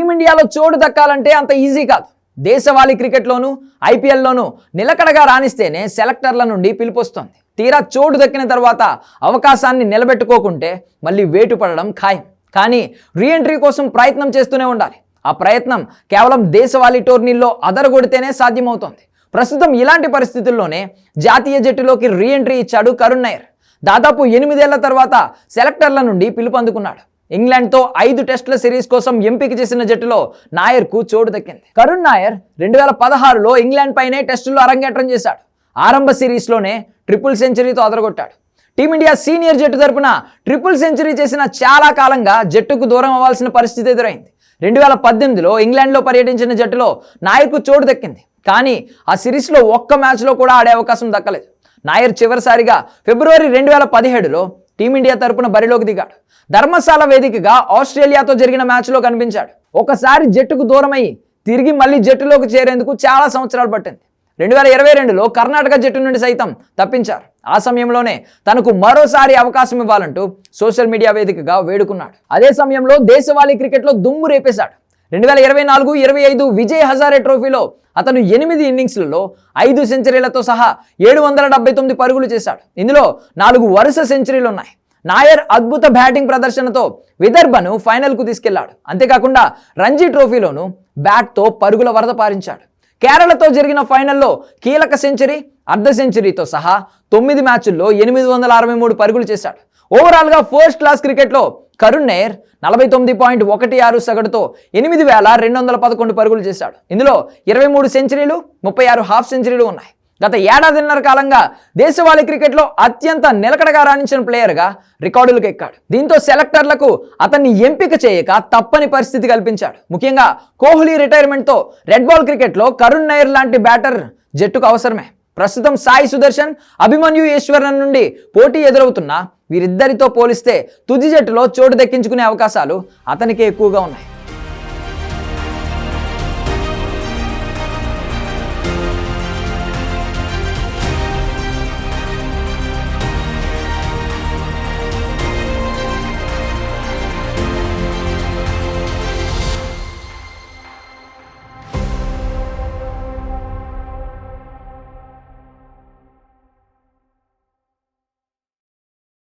టీమిండియాలో చోటు దక్కాలంటే అంత ఈజీ కాదు. దేశవాళీ క్రికెట్లోనూ ఐపీఎల్లోనూ నిలకడగా రాణిస్తేనే సెలెక్టర్ల నుండి పిలుపొస్తుంది. తీరా చోటు దక్కిన తర్వాత అవకాశాన్ని నిలబెట్టుకోకుంటే మళ్ళీ వేటు పడడం ఖాయం. కానీ రీఎంట్రీ కోసం ప్రయత్నం చేస్తూనే ఉండాలి. ఆ ప్రయత్నం కేవలం దేశవాళీ టోర్నీల్లో అదరగొడితేనే సాధ్యమవుతోంది. ప్రస్తుతం ఇలాంటి పరిస్థితుల్లోనే జాతీయ జట్టులోకి రీఎంట్రీ ఇచ్చాడు కరుణ్ నాయర్. దాదాపు 8 ఏళ్ల తర్వాత సెలెక్టర్ల నుండి పిలుపు అందుకున్నాడు. ఇంగ్లాండ్తో 5 టెస్టుల సిరీస్ కోసం ఎంపిక చేసిన జట్టులో నాయర్కు చోటు దక్కింది. కరుణ్ నాయర్ 2016లో ఇంగ్లాండ్ పైనే టెస్టుల్లో అరంగేట్రం చేశాడు. ఆరంభ సిరీస్లోనే ట్రిపుల్ సెంచరీతో అదరగొట్టాడు. టీమిండియా సీనియర్ జట్టు తరపున ట్రిపుల్ సెంచరీ చేసిన చాలా కాలంగా జట్టుకు దూరం అవ్వాల్సిన పరిస్థితి ఎదురైంది. 2018లో ఇంగ్లాండ్లో పర్యటించిన జట్టులో నాయర్కు చోటు దక్కింది. కానీ ఆ సిరీస్లో ఒక్క మ్యాచ్లో కూడా ఆడే అవకాశం దక్కలేదు. నాయర్ చివరిసారిగా ఫిబ్రవరి 2017లో టీమిండియా తరపున బరిలోకి దిగాడు. ధర్మశాల వేదికగా ఆస్ట్రేలియాతో జరిగిన మ్యాచ్లో కనిపించాడు. ఒకసారి జట్టుకు దూరమై తిరిగి మళ్ళీ జట్టులోకి చేరేందుకు చాలా సంవత్సరాలు పట్టింది. 2022లో కర్ణాటక జట్టు నుండి సైతం తప్పించారు. ఆ సమయంలోనే తనకు మరోసారి అవకాశం ఇవ్వాలంటూ సోషల్ మీడియా వేదికగా వేడుకున్నాడు. అదే సమయంలో దేశవాళీ క్రికెట్లో దుమ్ము రేపేశాడు. 2024-25 విజయ్ హజారే ట్రోఫీలో అతను 8 ఇన్నింగ్స్లలో 5 సెంచరీలతో సహా 779 పరుగులు చేశాడు. ఇందులో 4 వరుస సెంచరీలు ఉన్నాయి. నాయర్ అద్భుత బ్యాటింగ్ ప్రదర్శనతో విదర్భను ఫైనల్కు తీసుకెళ్లాడు. అంతేకాకుండా రంజీ ట్రోఫీలోనూ బ్యాట్తో పరుగుల వరద పారించాడు. కేరళతో జరిగిన ఫైనల్లో కీలక సెంచరీ, అర్ధ సెంచరీతో సహా 9 మ్యాచుల్లో 863 పరుగులు చేశాడు. ఓవరాల్గా ఫస్ట్ క్లాస్ క్రికెట్లో కరుణ్ నాయర్ 49.16 సగటుతో 8,211 పరుగులు చేశాడు. ఇందులో 23 సెంచరీలు, 36 హాఫ్ సెంచరీలు ఉన్నాయి. గత ఏడాదిన్నర కాలంగా దేశవాళీ క్రికెట్లో అత్యంత నిలకడగా రాణించిన ప్లేయర్గా రికార్డులకు ఎక్కాడు. దీంతో సెలెక్టర్లకు అతన్ని ఎంపిక చేయక తప్పని పరిస్థితి కల్పించాడు. ముఖ్యంగా కోహ్లీ రిటైర్మెంట్తో రెడ్ బాల్ క్రికెట్లో కరుణ్ నాయర్ లాంటి బ్యాటర్ జట్టుకు అవసరమే. ప్రస్తుతం సాయి సుదర్శన్, అభిమన్యు ఈశ్వరన్ నుండి పోటీ ఎదురవుతున్నా వీరిద్దరితో పోలిస్తే తుది జట్టులో చోటు దక్కించుకునే అవకాశాలు అతనికే ఎక్కువగా ఉన్నాయి.